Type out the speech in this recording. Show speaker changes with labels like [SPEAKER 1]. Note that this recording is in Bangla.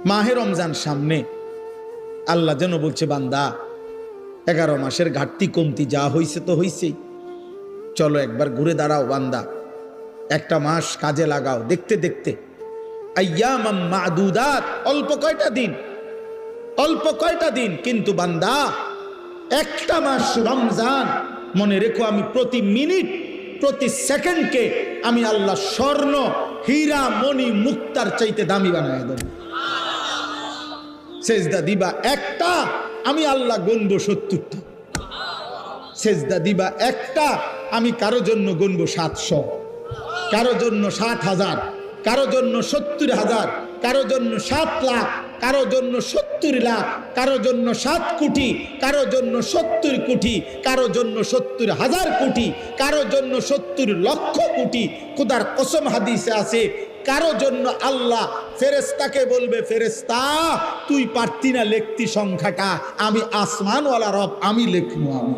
[SPEAKER 1] মাহে রমজান সামনে, আল্লাহ যেন বলছে বান্দা 11 মাসের ঘাটতি কমতি যা হইছে তো হইছেই, চলো একবার ঘুরে দাঁড়াও বান্দা, একটা মাস কাজে লাগাও। দেখতে দেখতে আইয়ামাম মাদুদাত, অল্প কয়টা দিন, কিন্তু বান্দা একটা মাস রমজান, মনে রেখো আমি প্রতি মিনিট প্রতি সেকেন্ডকে আমি আল্লাহ স্বর্ণ হীরা মণি মুক্তার চাইতে দামি বানায় দেব। সেজদা দিবা একটা, আমি আল্লাহ গুনবো 70টা। সেজদা দিবা একটা, আমি কারো জন্য গুনবো 700, কারো জন্য 60,000, কারো জন্য 70,000, কারো জন্য 7 লাখ, কারো জন্য 70 লাখ, কারো জন্য 7 কোটি, কারো জন্য 70 কোটি, কারো জন্য 70,000 কোটি, কারো জন্য 70 লক্ষ কোটি। খোদার কসম হাদিসে আছে, কারো জন্য আল্লাহ ফেরেশতাকে বলবে, ফেরেশতা তুই পারতি না লিখতি সংখ্যাটা, আমি আসমানওয়ালা রব, আমি লিখবো। আমি